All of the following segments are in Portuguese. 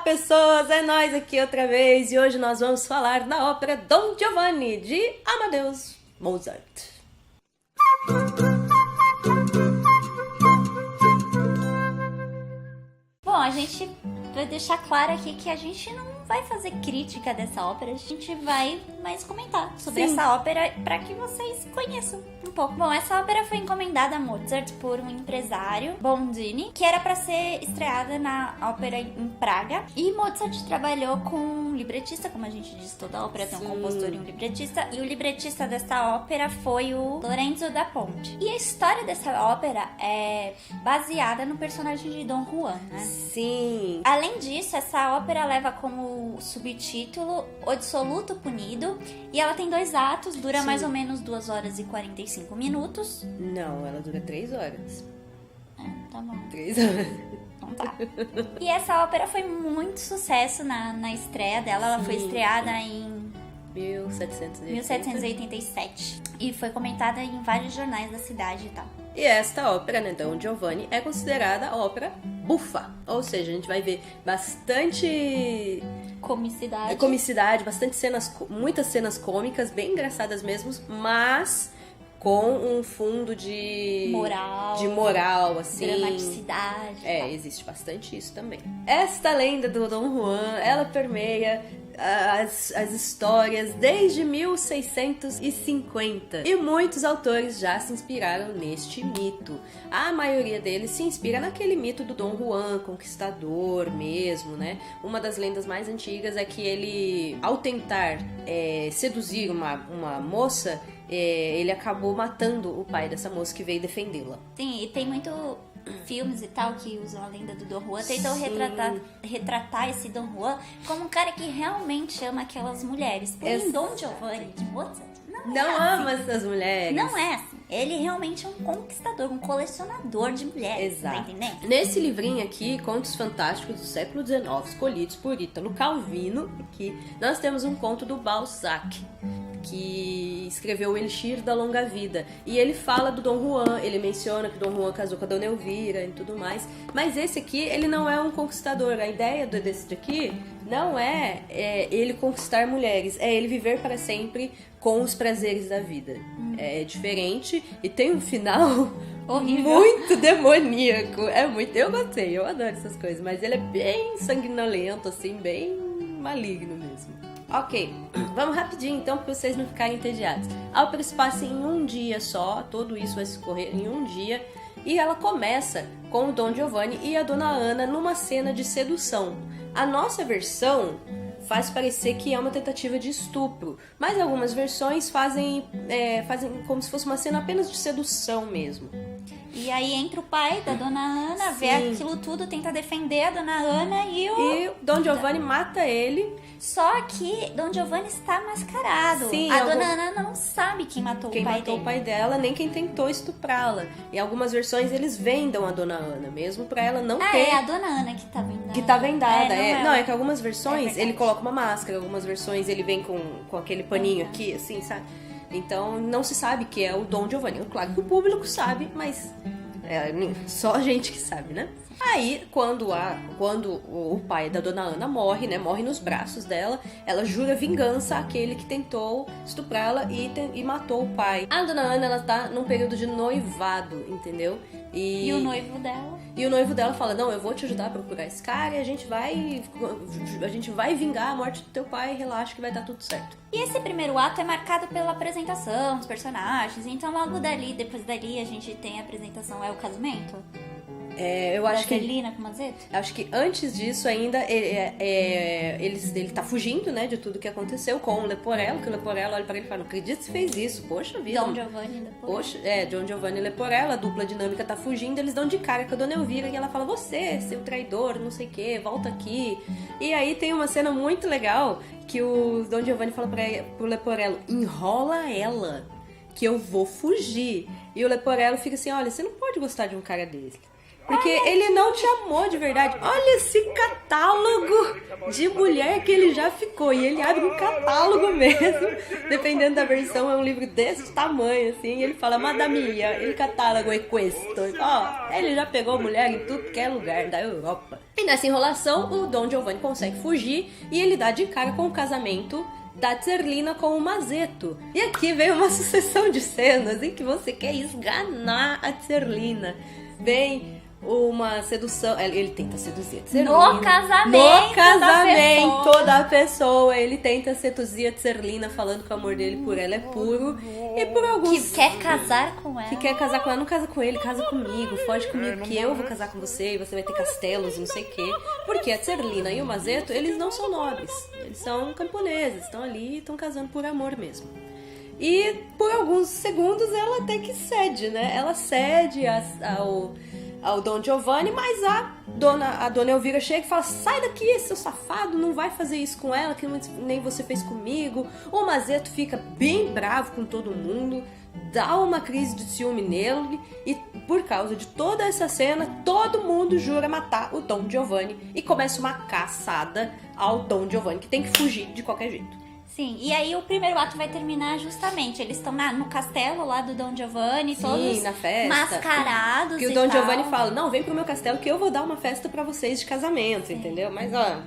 pessoas, é nós aqui outra vez e hoje nós vamos falar da ópera Don Giovanni de Amadeus Mozart. Bom, a gente vai deixar claro aqui que a gente não vai fazer crítica dessa ópera, a gente vai mais comentar sobre essa ópera para que vocês conheçam um pouco. Bom, essa ópera foi encomendada a Mozart por um empresário, Bondini, que era para ser estreada na ópera em Praga. E Mozart trabalhou com um libretista, como a gente diz, toda ópera tem um compositor e um libretista. E o libretista dessa ópera foi o Lorenzo da Ponte. E a história dessa ópera é baseada no personagem de Dom Juan, né? Sim. Além disso, essa ópera leva como subtítulo O Dissoluto Punido e ela tem 2 atos, dura mais ou menos 2 horas e 45 minutos. Não, ela dura 3 horas. Tá bom. 3 horas. Então tá. E essa ópera foi muito sucesso na estreia dela. Ela foi estreada em 1787 e foi comentada em vários jornais da cidade e tal. E esta ópera, né, Don Giovanni, é considerada a ópera bufa. Ou seja, a gente vai ver bastante comicidade, bastante cenas, muitas cenas cômicas, bem engraçadas mesmo, mas com um fundo de moral, assim. Dramaticidade. Existe bastante isso também. Esta lenda do Dom Juan, ela permeia as histórias desde 1650 e muitos autores já se inspiraram neste mito. A maioria deles se inspira naquele mito do Dom Juan, conquistador mesmo, né? Uma das lendas mais antigas é que ele, ao tentar seduzir uma moça, ele acabou matando o pai dessa moça que veio defendê-la. Sim, e tem muito filmes e tal que usam a lenda do Dom Juan, tentam retratar esse Dom Juan como um cara que realmente ama aquelas mulheres. Porém, Dom Giovanni de Mozart não ama essas mulheres. Não é assim. Ele realmente é um conquistador, um colecionador de mulheres. Exato. Tá entendendo? Nesse livrinho aqui, Contos Fantásticos do século XIX, escolhidos por Ítalo Calvino, aqui nós temos um conto do Balzac, que escreveu o Elixir da Longa Vida. E ele fala do Dom Juan, ele menciona que Dom Juan casou com a Dona Elvira e tudo mais. Mas esse aqui, ele não é um conquistador. A ideia desse daqui não é ele conquistar mulheres, é ele viver para sempre com os prazeres da vida. É diferente e tem um final horrível, muito demoníaco. Eu gostei, eu adoro essas coisas, mas ele é bem sanguinolento, assim, bem maligno mesmo. Ok, vamos rapidinho então para vocês não ficarem entediados. A ópera se passa em um dia só, tudo isso vai se correr em um dia. E ela começa com o Don Giovanni e a Dona Ana numa cena de sedução. A nossa versão faz parecer que é uma tentativa de estupro, mas algumas versões fazem como se fosse uma cena apenas de sedução mesmo. E aí entra o pai da Dona Ana, vê aquilo tudo, tenta defender a Dona Ana e o Don Giovanni mata ele. Só que Don Giovanni está mascarado. Sim, a Dona Ana não sabe quem matou o pai dela, nem quem tentou estuprá-la. Em algumas versões eles vendam a Dona Ana, mesmo pra ela não ter... é a Dona Ana que tá vendada. Que tá vendada, Não, é que algumas versões ele coloca uma máscara, algumas versões ele vem com aquele paninho aqui, assim, sabe? Então não se sabe que é o Don Giovanni. Claro que o público sabe, mas só a gente que sabe, né? Aí, quando o pai da Dona Ana morre, né? Morre nos braços dela, ela jura vingança àquele que tentou estuprá-la e matou o pai. A Dona Ana, ela tá num período de noivado, entendeu? E o noivo dela? E o noivo dela fala, não, eu vou te ajudar a procurar esse cara e a gente vai vingar a morte do teu pai, relaxa que vai dar tudo certo. E esse primeiro ato é marcado pela apresentação dos personagens, então logo depois dali a gente tem a apresentação, é o casamento? Eu acho que Celina com Mazzetto? Acho que antes disso ainda ele tá fugindo, né, de tudo que aconteceu com o Leporello, que o Leporello olha pra ele e fala, não acredito que você fez isso, poxa vida. Don Giovanni Leporello. Poxa, Don Giovanni Leporello, a dupla dinâmica tá fugindo, eles dão de cara com a Dona Elvira e ela fala, você, seu traidor, não sei o que, volta aqui. E aí tem uma cena muito legal que o Don Giovanni fala pro Leporello, enrola ela, que eu vou fugir. E o Leporello fica assim, olha, você não pode gostar de um cara desse. Porque ele não te amou de verdade. Olha esse catálogo de mulher que ele já ficou. E ele abre um catálogo mesmo. Dependendo da versão, é um livro desse tamanho, assim. E ele fala, Madame Mia, il catálogo é questo. Ó, ele já pegou mulher em tudo que é lugar da Europa. E nessa enrolação, o Don Giovanni consegue fugir e ele dá de cara com o casamento da Zerlina com o Mazetto. E aqui vem uma sucessão de cenas em que você quer esganar a Zerlina. Vem uma sedução, ele tenta seduzir a Zerlina. No casamento da pessoa, ele tenta seduzir a Zerlina falando que o amor dele por ela é puro. E por alguns... Que quer casar com ela. Que quer casar com ela, não casa com ele, casa comigo, foge comigo que eu vou casar com você e você vai ter castelos e não sei o quê. Porque a Zerlina e o Mazetto, eles não são nobres, eles são camponeses, estão ali e estão casando por amor mesmo. E por alguns segundos ela até que cede, né? Ela cede ao Don Giovanni, mas a dona Elvira chega e fala, sai daqui, seu safado, não vai fazer isso com ela, que nem você fez comigo. O Mazetto fica bem bravo com todo mundo, dá uma crise de ciúme nele, e por causa de toda essa cena, todo mundo jura matar o Don Giovanni, e começa uma caçada ao Don Giovanni, que tem que fugir de qualquer jeito. Sim, e aí o primeiro ato vai terminar justamente, eles estão no castelo lá do Don Giovanni, todos na festa, mascarados que o Don Giovanni fala, não, vem pro meu castelo que eu vou dar uma festa pra vocês de casamento, entendeu? Mas ó...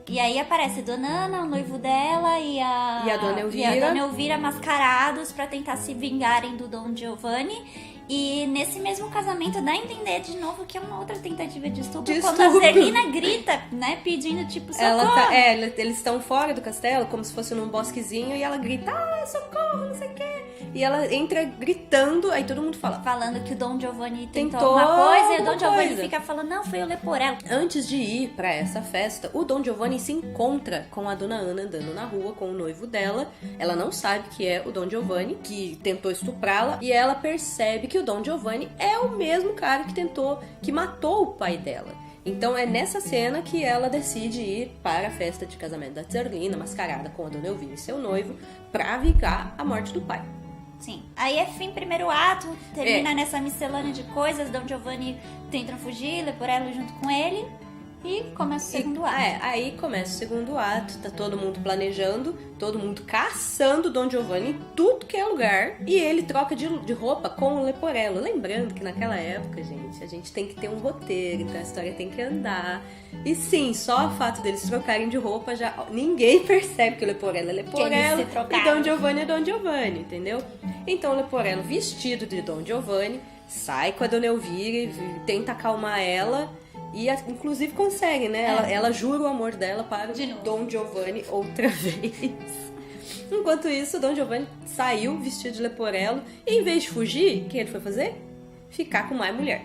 E aí aparece Dona Ana, o noivo dela e a Dona Elvira mascarados pra tentar se vingarem do Don Giovanni. E nesse mesmo casamento dá a entender de novo que é uma outra tentativa de estupro. Quando a Zerlina grita, né, pedindo tipo socorro. Eles estão fora do castelo, como se fosse num bosquezinho, e ela grita, socorro, não sei o quê. E ela entra gritando, aí todo mundo fala. Falando que o Don Giovanni tentou alguma coisa, e o Don Giovanni fica falando, não, foi o Leporello. Antes de ir pra essa festa, o Don Giovanni se encontra com a Dona Ana andando na rua com o noivo dela. Ela não sabe que é o Don Giovanni, que tentou estuprá-la, e ela percebe que o Don Giovanni é o mesmo cara que matou o pai dela. Então é nessa cena que ela decide ir para a festa de casamento da Zerlina, mascarada com a Dona Elvira e seu noivo, pra vingar a morte do pai. Sim. Aí é fim, primeiro ato, termina nessa miscelânea de coisas, Don Giovanni tenta fugir, Leporello junto com ele, e começa o segundo ato. Aí começa o segundo ato, tá todo mundo planejando, todo mundo caçando Don Giovanni em tudo que é lugar, e ele troca de roupa com o Leporello. Lembrando que naquela época, gente, a gente tem que ter um roteiro, então a história tem que andar. E sim, só o fato deles trocarem de roupa, já ninguém percebe que o Leporello é Leporello e Don Giovanni é Don Giovanni, entendeu? Então o Leporello, vestido de Don Giovanni, sai com a Dona Elvira e tenta acalmar ela. E inclusive consegue, né? Ela jura o amor dela para o Don Giovanni outra vez. Enquanto isso, o Don Giovanni saiu vestido de Leporello e em vez de fugir, o que ele foi fazer? Ficar com mais mulher.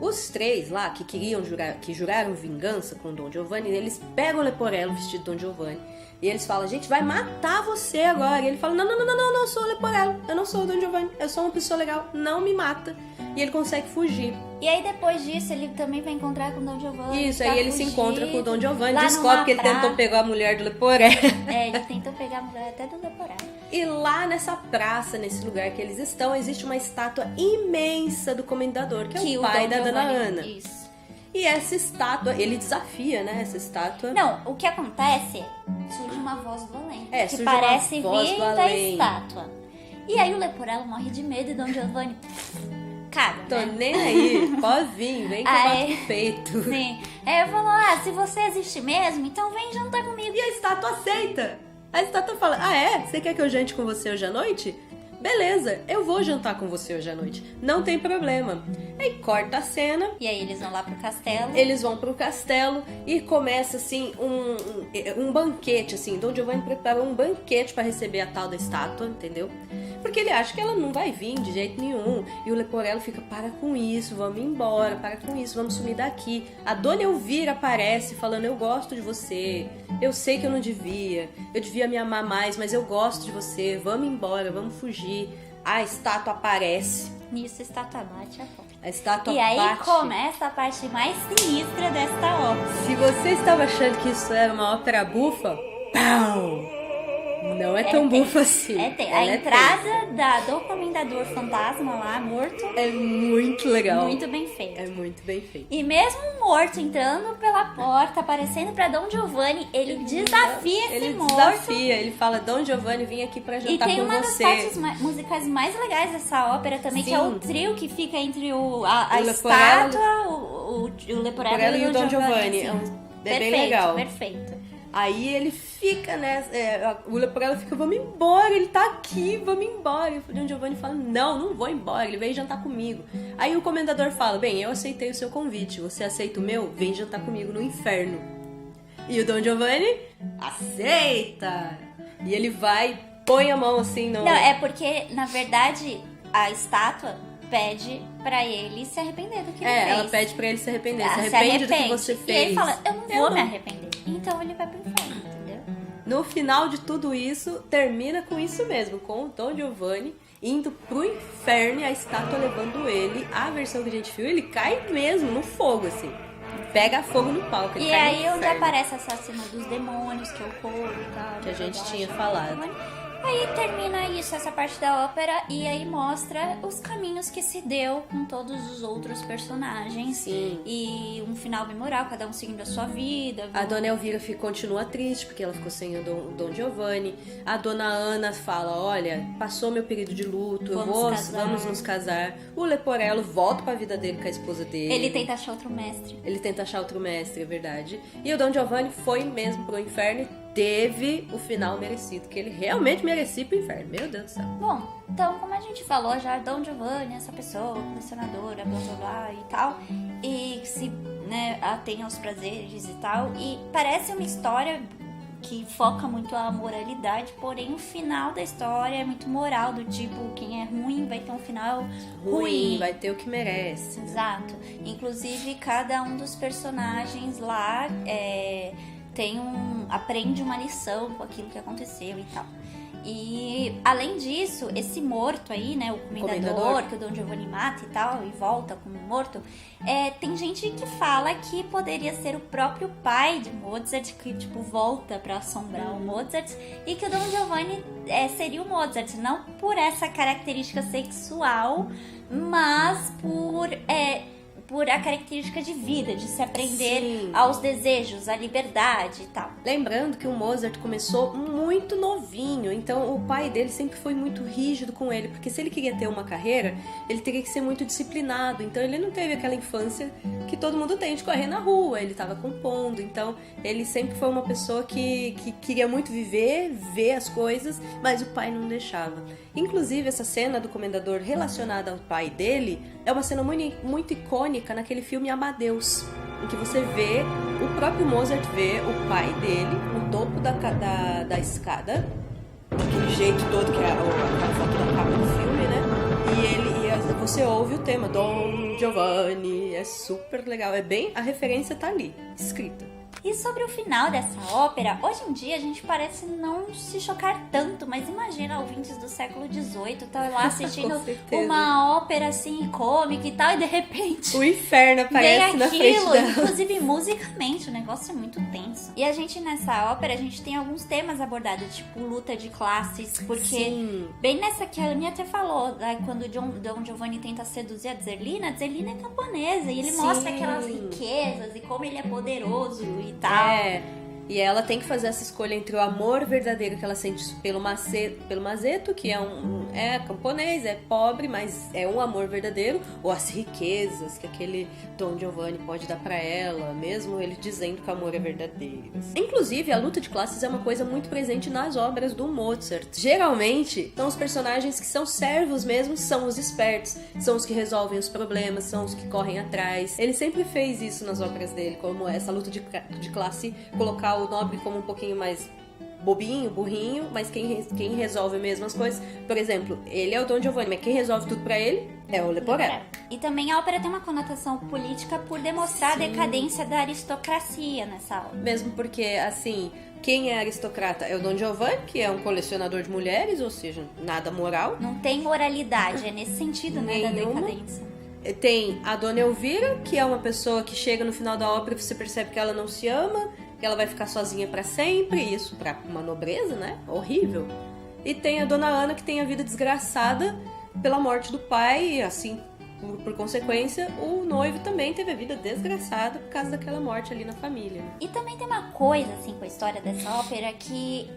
Os três lá que juraram vingança com o Don Giovanni, eles pegam o Leporello vestido de Don Giovanni e eles falam, a gente vai matar você agora. E ele fala, não, eu sou o Leporello, eu não sou o Don Giovanni, eu sou uma pessoa legal, não me mata. E ele consegue fugir. E aí depois disso ele também vai encontrar com o Don Giovanni. Isso, aí ele se encontra com o Don Giovanni, descobre que ele tentou pegar a mulher do Leporello. Ele tentou pegar a mulher até do Leporello. E lá nessa praça, nesse lugar que eles estão, existe uma estátua imensa do Comendador, que é o pai da Dona Ana. Isso. E essa estátua, ele desafia, né, essa estátua. Não, o que acontece, surge uma voz do além, que parece vir da estátua. E aí o Leporello morre de medo e Don Giovanni... Cara, tô nem aí, pode vir, vem que eu bato no peito. Sim, aí eu falo, se você existe mesmo, então vem jantar comigo. E a estátua aceita. A estátua fala, você quer que eu jante com você hoje à noite? Beleza, eu vou jantar com você hoje à noite, não tem problema. Aí corta a cena. E aí eles vão lá pro castelo. Eles vão pro castelo e começa assim um banquete, assim. Don Giovanni preparou um banquete pra receber a tal da estátua, entendeu? Porque ele acha que ela não vai vir de jeito nenhum. E o Leporello fica, para com isso, vamos embora, para com isso, vamos sumir daqui. A Dona Elvira aparece falando, eu gosto de você, eu sei que eu não devia, eu devia me amar mais, mas eu gosto de você, vamos embora, vamos fugir. A estátua aparece. Nisso a estátua bate a porta. A estátua bate. E aí começa a parte mais sinistra desta ópera. Se você estava achando que isso era uma ópera bufa, pau! Não é tão bufa assim. A entrada do Comendador Fantasma lá, morto, é muito legal. Muito bem feito. É muito bem feito. E mesmo morto, entrando pela porta, aparecendo pra Dom Giovanni, ele desafia esse morto. Ele desafia, ele fala, Dom Giovanni, vim aqui pra jantar com você. E tem uma das partes musicais mais legais dessa ópera também, que é o trio que fica entre a estátua, o Leporello e o Dom Giovanni. É bem legal. Perfeito. Aí ele fica, né? O Leporello fica, vamos embora, ele tá aqui, vamos embora. E o Dom Giovanni fala, não vou embora, ele veio jantar comigo. Aí o comendador fala, bem, eu aceitei o seu convite, você aceita o meu? Vem jantar comigo no inferno. E o Dom Giovanni aceita. E ele vai, põe a mão assim no... Não, é porque, na verdade, a estátua pede pra ele se arrepender do que ele fez. Ela pede pra ele se arrepender. Se arrepende do que você fez. E ele fala, eu não vou me arrepender. Então ele vai pro inferno, entendeu? No final de tudo isso, termina com isso mesmo, com o Dom Giovanni indo pro inferno e a estátua levando ele. A versão que a gente viu, ele cai mesmo no fogo, assim. Pega fogo no palco. E aí onde aparece a assassina dos demônios, que é o corvo e tal. Que a gente tinha falado. Aí termina isso, essa parte da ópera, e aí mostra os caminhos que se deu com todos os outros personagens. Sim. E um final memorável, cada um seguindo a sua vida. A Dona Elvira continua triste, porque ela ficou sem o Dom Giovanni. A Dona Ana fala, olha, passou meu período de luto, vamos nos casar. O Leporello volta pra vida dele com a esposa dele. Ele tenta achar outro mestre. É verdade. E o Dom Giovanni foi mesmo pro inferno e teve o final merecido, que ele realmente merecia pro inferno. Meu Deus do céu. Bom, então, como a gente falou já, Dom Giovanni, essa pessoa, colecionadora, blá blá blá e tal, e se, né, atém aos prazeres e tal, e parece uma história que foca muito a moralidade, porém o final da história é muito moral, do tipo, quem é ruim vai ter um final ruim. Vai ter o que merece. Exato. Inclusive, cada um dos personagens lá aprende uma lição com aquilo que aconteceu e tal. E além disso, esse morto aí, né, o comendador que o Dom Giovanni mata e tal, e volta como morto, tem gente que fala que poderia ser o próprio pai de Mozart, que tipo volta pra assombrar o Mozart, e que o Dom Giovanni seria o Mozart, não por essa característica sexual, mas por a característica de vida, de se aprender aos desejos, à liberdade e tal. Lembrando que o Mozart começou muito novinho, então o pai dele sempre foi muito rígido com ele, porque se ele queria ter uma carreira, ele teria que ser muito disciplinado, então ele não teve aquela infância que todo mundo tem de correr na rua, ele estava compondo, então ele sempre foi uma pessoa que queria muito ver as coisas, mas o pai não deixava. Inclusive, essa cena do comendador relacionada ao pai dele é uma cena muito icônica naquele filme Amadeus, em que você vê, o próprio Mozart vê o pai dele no topo da escada, daquele jeito todo que é a foto da capa do filme, né? E você ouve o tema Dom Giovanni, é super legal, a referência tá ali, escrita. E sobre o final dessa ópera, hoje em dia a gente parece não se chocar tanto, mas imagina ouvintes do século XVIII, estão lá assistindo uma ópera assim, cômica e tal, e de repente o inferno aparece na frente dela. Inclusive musicalmente, o negócio é muito tenso. E a gente nessa ópera, a gente tem alguns temas abordados, tipo luta de classes, porque bem nessa que a Annie até falou, né, quando o Dom Giovanni tenta seduzir a Zerlina é camponesa, e ele mostra aquelas riquezas e como ele é poderoso e tal. E ela tem que fazer essa escolha entre o amor verdadeiro que ela sente pelo Mazeto, que é camponês, é pobre, mas é um amor verdadeiro, ou as riquezas que aquele Dom Giovanni pode dar pra ela, mesmo ele dizendo que o amor é verdadeiro. Inclusive, a luta de classes é uma coisa muito presente nas obras do Mozart. Geralmente, são os personagens que são servos mesmo, são os espertos, são os que resolvem os problemas, são os que correm atrás. Ele sempre fez isso nas obras dele, como essa luta de classe, colocar o nobre como um pouquinho mais bobinho, burrinho, mas quem resolve mesmo as coisas, por exemplo, ele é o Dom Giovanni, mas quem resolve tudo pra ele é o Leporello. E também a ópera tem uma conotação política por demonstrar a decadência da aristocracia nessa obra. Mesmo porque, assim, quem é aristocrata é o Dom Giovanni, que é um colecionador de mulheres, ou seja, nada moral. Não tem moralidade, é nesse sentido, né, da decadência. Tem a Dona Elvira, que é uma pessoa que chega no final da ópera e você percebe que ela não se ama, que ela vai ficar sozinha pra sempre, isso pra uma nobreza, né? Horrível. E tem a Dona Ana, que tem a vida desgraçada pela morte do pai, e assim, por consequência, o noivo também teve a vida desgraçada por causa daquela morte ali na família. E também tem uma coisa, assim, com a história dessa ópera que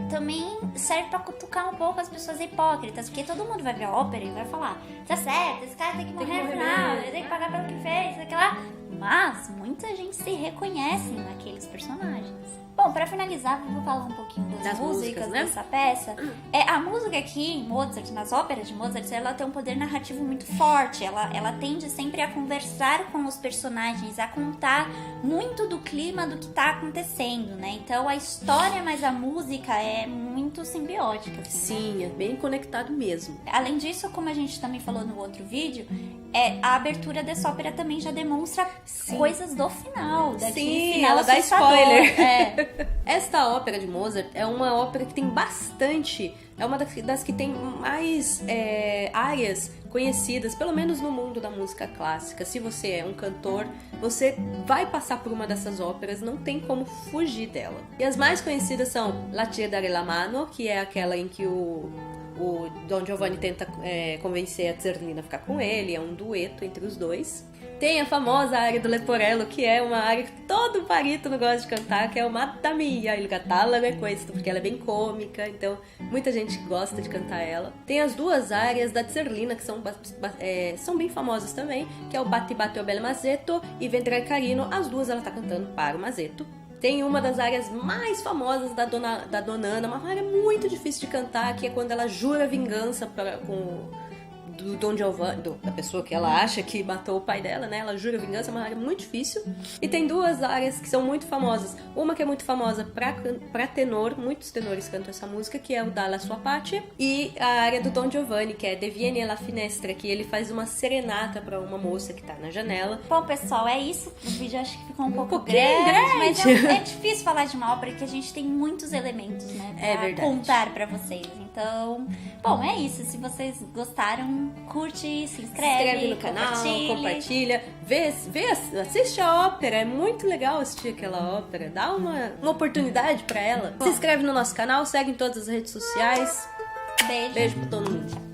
também serve pra cutucar um pouco as pessoas hipócritas, porque todo mundo vai ver a ópera e vai falar, tá certo, esse cara tem que morrer no final, ele tem que pagar pelo que fez, sei lá. Mas muita gente se reconhece naqueles personagens. Bom, pra finalizar, vou falar um pouquinho das músicas, né? Dessa peça. A música aqui em Mozart, nas óperas de Mozart, ela tem um poder narrativo muito forte. Ela tende sempre a conversar com os personagens, a contar muito do clima do que tá acontecendo, né? Então a história mais a música é muito simbiótica. Assim, sim, é bem conectado mesmo. Além disso, como a gente também falou no outro vídeo, a abertura dessa ópera também já demonstra coisas do final. Sim, final ela dá assustador. spoiler. Esta ópera de Mozart é uma ópera que tem bastante, é uma das que tem mais áreas conhecidas, pelo menos no mundo da música clássica. Se você é um cantor, você vai passar por uma dessas óperas, não tem como fugir dela. E as mais conhecidas são La Tira dare la mano, que é aquela em que o Don Giovanni tenta convencer a Zerlina a ficar com ele, é um dueto entre os dois. Tem a famosa área do Leporello, que é uma área que todo barítono gosta de cantar, que é o Mamma Mia, il catalogo é questo, porque ela é bem cômica, então muita gente gosta de cantar ela. Tem as duas áreas da Zerlina, que são bem famosas também, que é o Batti Batti o bel Mazzetto e Ventre carino, as duas ela tá cantando para o Mazzetto. Tem uma das áreas mais famosas da Dona Ana, uma área muito difícil de cantar, que é quando ela jura vingança do Don Giovanni, da pessoa que ela acha que matou o pai dela, né? Ela jura vingança, é uma área muito difícil. E tem duas áreas que são muito famosas. Uma que é muito famosa pra tenor, muitos tenores cantam essa música, que é o Dalla sua pace. E a área do Don Giovanni, que é De Vieni alla finestra, que ele faz uma serenata pra uma moça que tá na janela. Bom, pessoal, é isso. O vídeo acho que ficou um pouco grande. Mas é difícil falar de uma ópera que a gente tem muitos elementos, né? Pra contar pra vocês. Então, bom, é isso. Se vocês gostaram, curte, se inscreve no canal, compartilha, assiste a ópera, é muito legal assistir aquela ópera, dá uma oportunidade pra ela. Se inscreve no nosso canal, segue em todas as redes sociais. Beijo. Beijo pra todo mundo.